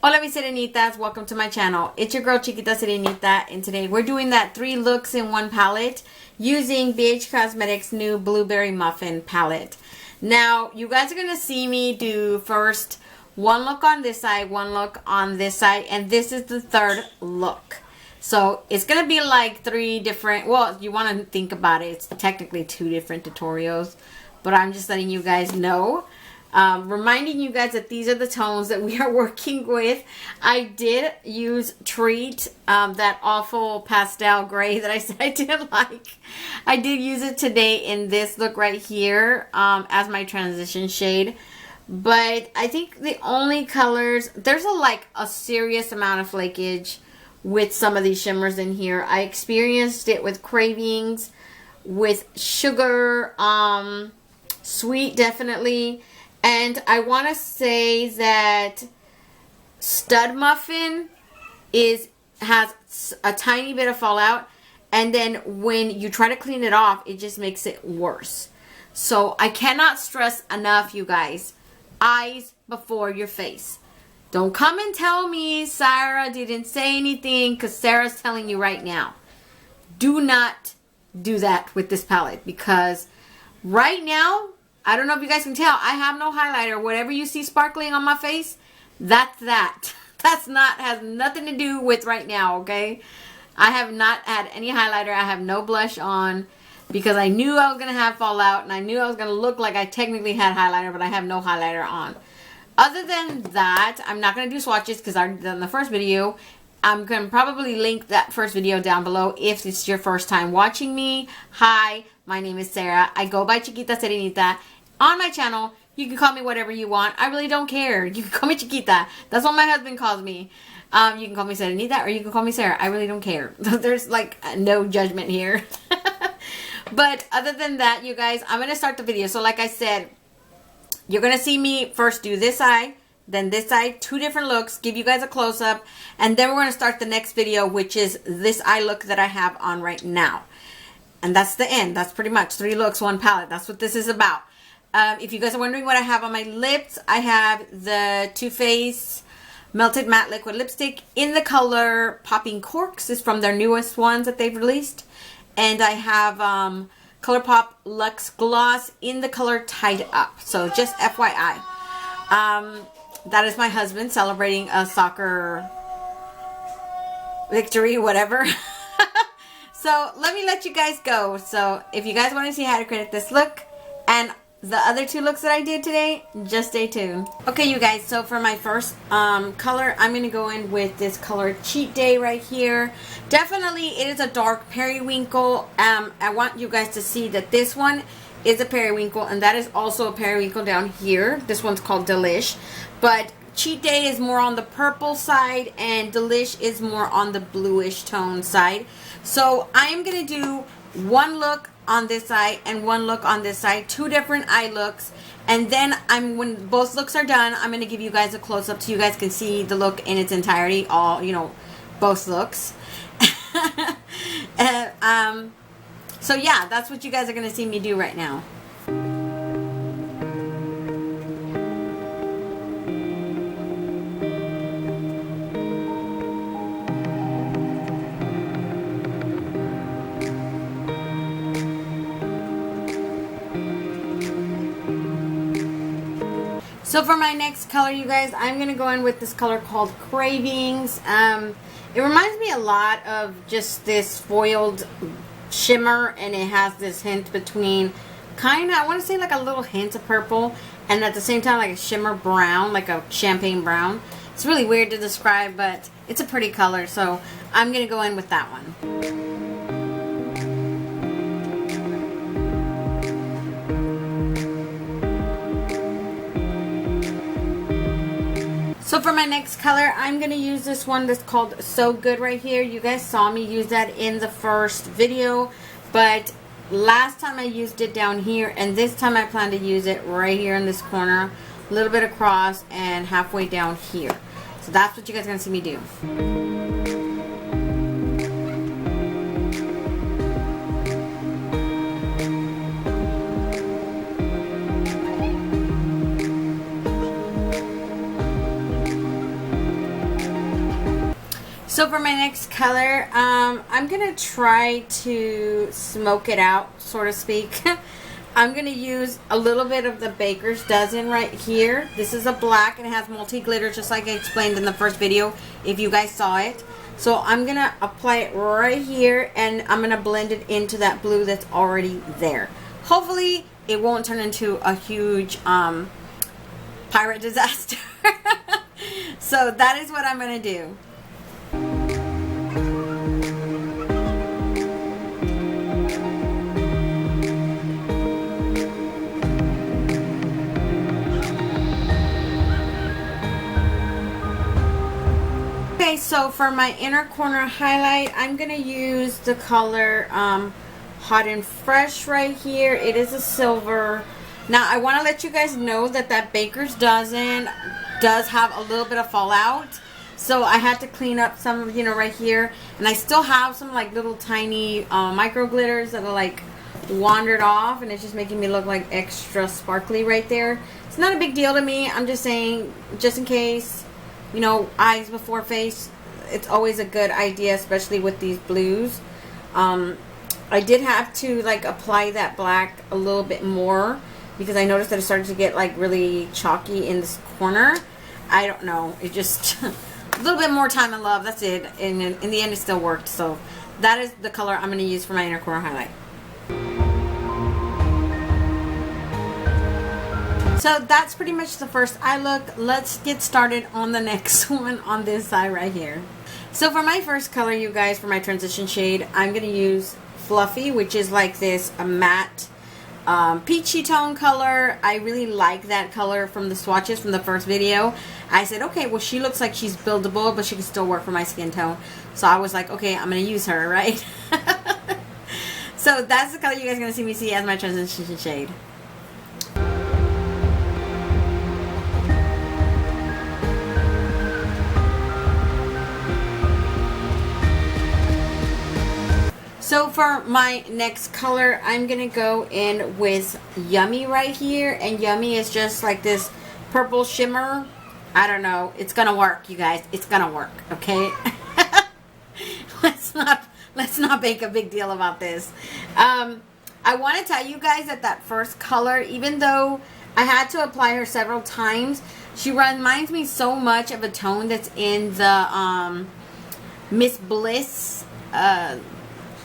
Hola mis serenitas, welcome to my channel. It's your girl Chiquita Serenita, and today we're doing that 3 looks in 1 palette using BH Cosmetics' new Blueberry Muffin palette. Now, you guys are going to see me do first 1 look on this side, 1 look on this side, and this is the 3rd look. So, it's going to be like 3 different, well, you want to think about it, it's technically 2 different tutorials, but I'm just letting you guys know. Reminding you guys that these are the tones that we are working with. I did use Treat, that awful pastel gray that I said I didn't like. I did use it today in this look right here as my transition shade. But I think the only colors, there's a serious amount of flakage with some of these shimmers in here. I experienced it with Cravings, with Sugar, Sweet definitely. And I want to say that Stud Muffin has a tiny bit of fallout, and then when you try to clean it off, it just makes it worse. So I cannot stress enough, you guys, eyes before your face. Don't come and tell me Sarah didn't say anything, because Sarah's telling you right now. Do not do that with this palette, because right now, I don't know if you guys can tell, I have no highlighter. Whatever you see sparkling on my face, that's that. Has nothing to do with right now, okay? I have not had any highlighter. I have no blush on because I knew I was going to have fallout, and I knew I was going to look like I technically had highlighter, but I have no highlighter on. Other than that, I'm not going to do swatches because I did in the first video. I'm going to probably link that first video down below if it's your first time watching me. Hi, my name is Sarah. I go by Chiquita Serenita. On my channel, you can call me whatever you want. I really don't care. You can call me Chiquita. That's what my husband calls me. You can call me Serenita or you can call me Sarah. I really don't care. There's no judgment here. But other than that, you guys, I'm going to start the video. So like I said, you're going to see me first do this eye, then this side, 2 different looks, give you guys a close-up, and then we're going to start the next video, which is this eye look that I have on right now. And that's the end. That's pretty much 3 looks, 1 palette. That's what this is about. If you guys are wondering what I have on my lips, I have the Too Faced Melted Matte Liquid Lipstick in the color Popping Corks. It's from their newest ones that they've released. And I have ColourPop Luxe Gloss in the color Tied Up. So just FYI. That is my husband celebrating a soccer victory, whatever. So let me let you guys go. So if you guys want to see how to credit this look and the other 2 looks that I did today, just stay tuned. Okay, you guys, so for my first color, I'm going to go in with this color Cheat Day right here. Definitely, it is a dark periwinkle. I want you guys to see that this one is a periwinkle, and that is also a periwinkle down here. This one's called Delish. But Cheat Day is more on the purple side, and Delish is more on the bluish tone side. So I am going to do 1 look on this side and 1 look on this side, 2 different eye looks, and then when both looks are done, I'm going to give you guys a close-up so you guys can see the look in its entirety, all, both looks. So yeah, that's what you guys are going to see me do right now. So for my next color, you guys, I'm going to go in with this color called Cravings. It reminds me a lot of just this foiled shimmer, and it has this hint between I want to say like a little hint of purple, and at the same time like a shimmer brown, like a champagne brown. It's really weird to describe, but it's a pretty color, so I'm going to go in with that one. So for my next color, I'm going to use this one that's called So Good right here. You guys saw me use that in the first video, but last time I used it down here, and this time I plan to use it right here in this corner, a little bit across and halfway down here. So that's what you guys are going to see me do. So for my next color, I'm going to try to smoke it out, so to speak. I'm going to use a little bit of the Baker's Dozen right here. This is a black and it has multi-glitter just like I explained in the first video if you guys saw it. So I'm going to apply it right here and I'm going to blend it into that blue that's already there. Hopefully it won't turn into a huge pirate disaster. So that is what I'm going to do. Okay, so for my inner corner highlight, I'm going to use the color Hot and Fresh right here. It is a silver. Now, I want to let you guys know that that Baker's Dozen does have a little bit of fallout. So I had to clean up some, you know, right here. And I still have some like little tiny micro glitters that are like wandered off. And it's just making me look like extra sparkly right there. It's not a big deal to me. I'm just saying, just in case. You know, eyes before face, it's always a good idea, especially with these blues. I did have to like apply that black a little bit more because I noticed that it started to get like really chalky in this corner. I don't know, it just a little bit more time and love, that's it. And in the end it still worked. So that is the color I'm going to use for my inner corner highlight. So that's pretty much the first eye look. Let's get started on the next one on this side right here. So for my first color, you guys, for my transition shade, I'm going to use Fluffy, which is like this a matte peachy tone color. I really like that color from the swatches from the first video. I said, okay, well, she looks like she's buildable, but she can still work for my skin tone. So I was like, okay, I'm going to use her, right? So that's the color you guys are going to see as my transition shade. So for my next color, I'm going to go in with Yummy right here. And Yummy is just like this purple shimmer. I don't know. It's going to work, you guys. It's going to work, okay? Let's not make a big deal about this. I want to tell you guys that that first color, even though I had to apply her several times, she reminds me so much of a tone that's in the Miss Bliss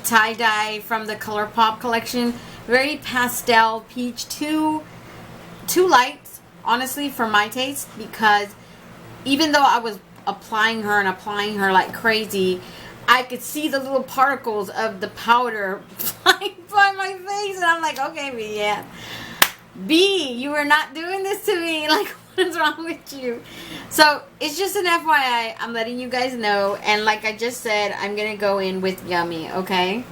tie-dye from the ColourPop collection. Very pastel peach, too light, honestly, for my taste, because even though I was applying her like crazy, I could see the little particles of the powder flying by my face, and I'm like, okay, B, yeah, B, you are not doing this to me. Like, what is wrong with you? So it's just an FYI. I'm letting you guys know. And like I just said, I'm going to go in with Yummy, okay?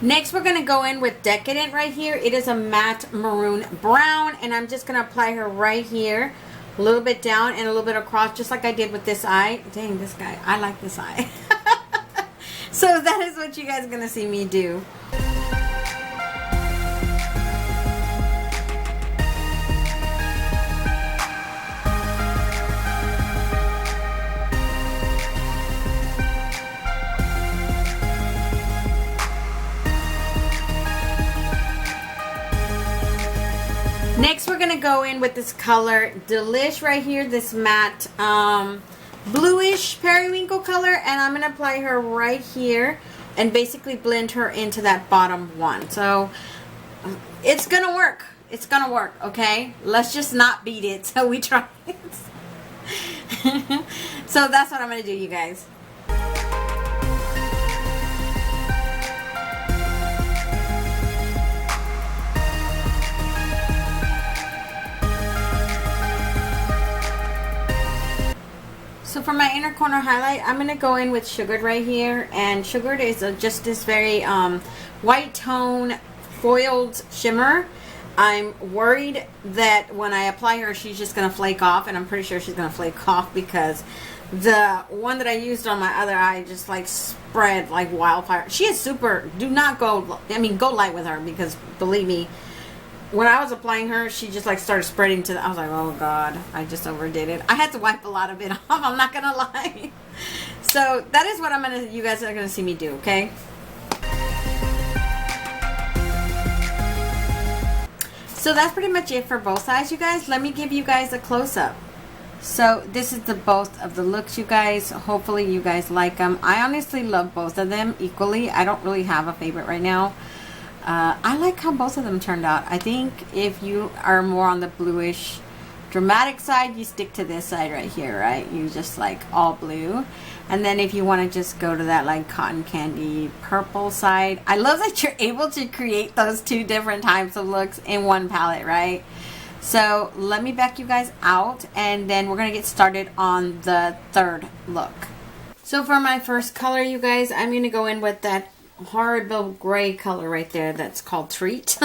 Next, we're going to go in with Decadent right here. It is a matte maroon brown. And I'm just going to apply her right here. A little bit down and a little bit across, just like I did with this eye. Dang, this guy. I like this eye. So that is what you guys are going to see me do. Next, we're going to go in with this color Delish right here, this matte bluish periwinkle color, and I'm going to apply her right here and basically blend her into that bottom one. So it's going to work. It's going to work, okay? Let's just not beat it so we try it. So that's what I'm going to do, you guys. So for my inner corner highlight, I'm going to go in with Sugared right here. And Sugared is just this very white tone foiled shimmer. I'm worried that when I apply her, she's just going to flake off. And I'm pretty sure she's going to flake off because the one that I used on my other eye just like spread like wildfire. She is super, do not go, I mean, go light with her, because believe me, when I was applying her, she just like started spreading to the, I was like, oh God, I just overdid it. I had to wipe a lot of it off, I'm not gonna lie. So that is what you guys are gonna see me do, okay? So that's pretty much it for both sides, you guys. Let me give you guys a close-up. So this is the both of the looks, you guys. Hopefully you guys like them. I honestly love both of them equally. I don't really have a favorite right now. I like how both of them turned out. I think if you are more on the bluish dramatic side, you stick to this side right here, right? You just like all blue. And then if you want to just go to that like cotton candy purple side, I love that you're able to create those two different types of looks in one palette, right? So let me back you guys out, and then we're gonna get started on the third look. So for my first color, you guys, I'm gonna go in with that horrible gray color right there that's called Treat.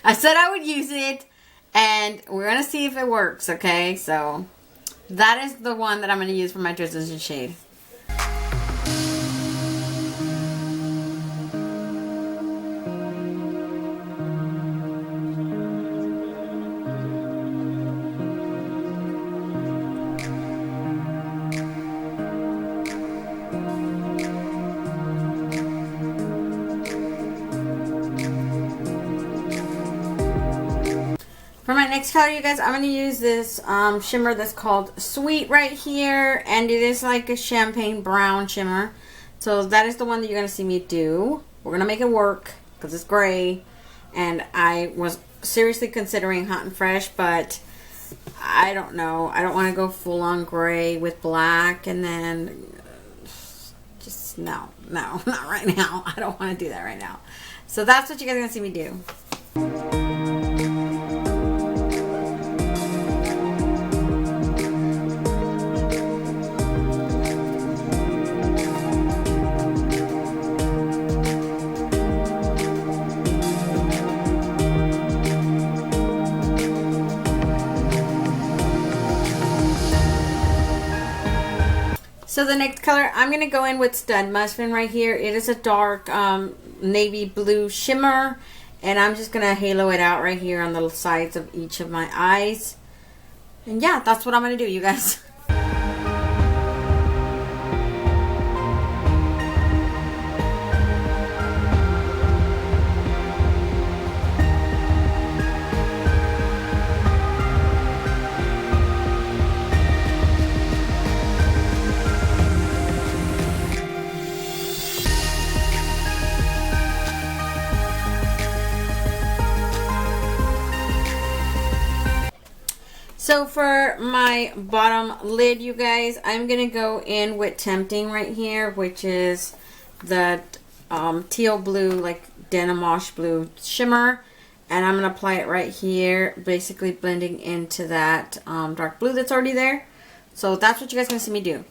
I said I would use it, and we're gonna see if it works, okay? So that is the one that I'm gonna use for my transition shade. For my next color, you guys, I'm going to use this shimmer that's called Sweet right here. And it is like a champagne brown shimmer. So that is the one that you're going to see me do. We're going to make it work because it's gray. And I was seriously considering Hot and Fresh, but I don't know. I don't want to go full on gray with black. And then just no, not right now. I don't want to do that right now. So that's what you guys are going to see me do. So the next color, I'm going to go in with Stud Muffin right here. It is a dark navy blue shimmer. And I'm just going to halo it out right here on the sides of each of my eyes. And yeah, that's what I'm going to do, you guys. So for my bottom lid, you guys, I'm going to go in with Tempting right here, which is the teal blue, like denim wash blue shimmer. And I'm going to apply it right here, basically blending into that dark blue that's already there. So that's what you guys are going to see me do.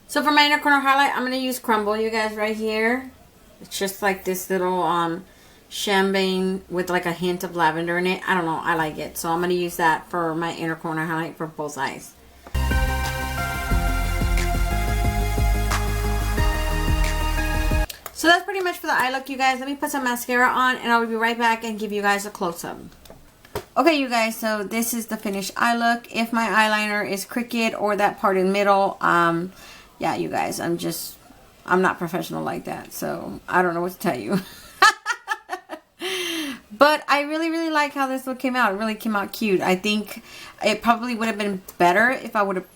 So for my inner corner highlight, I'm going to use Crumble, you guys, right here. It's just like this little champagne with like a hint of lavender in it. I don't know. I like it. So I'm going to use that for my inner corner highlight for both eyes. So that's pretty much for the eye look, you guys. Let me put some mascara on and I'll be right back and give you guys a close-up. Okay, you guys, so this is the finished eye look. If my eyeliner is crooked or that part in the middle, yeah, you guys, I'm not professional like that, so I don't know what to tell you. But I really like how this look came out. It really came out cute. I think it probably would have been better if I would have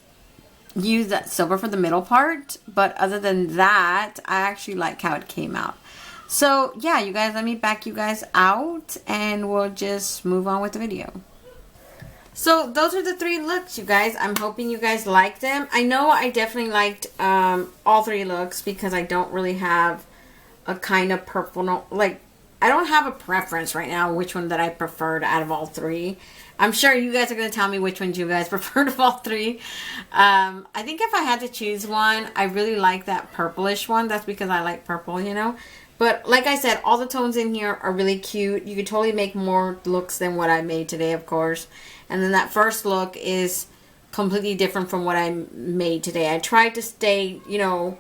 used that silver for the middle part. But other than that, I actually like how it came out. So, yeah, you guys, let me back you guys out and we'll just move on with the video. So those are the three looks, you guys. I'm hoping you guys liked them. I know I definitely liked all three looks because I don't really have a kind of purple, like I don't have a preference right now which one that I preferred out of all three. I'm sure you guys are going to tell me which ones you guys preferred of all three. I think if I had to choose one, I really like that purplish one. That's because I like purple, you know. But like I said, all the tones in here are really cute. You could totally make more looks than what I made today, of course. And then that first look is completely different from what I made today. I tried to stay, you know,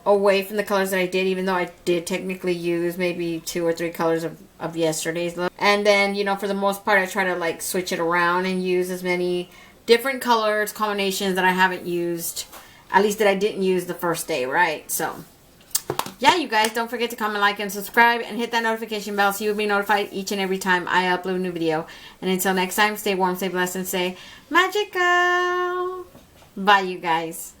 away from the colors that I did, even though I did technically use maybe 2 or 3 colors of yesterday's look. And then, you know, for the most part, I try to like switch it around and use as many different colors, combinations that I haven't used, at least that I didn't use the first day, right? So, yeah, you guys, don't forget to comment, like, and subscribe, and hit that notification bell so you'll be notified each and every time I upload a new video. And until next time, stay warm, stay blessed, and stay magical. Bye, you guys.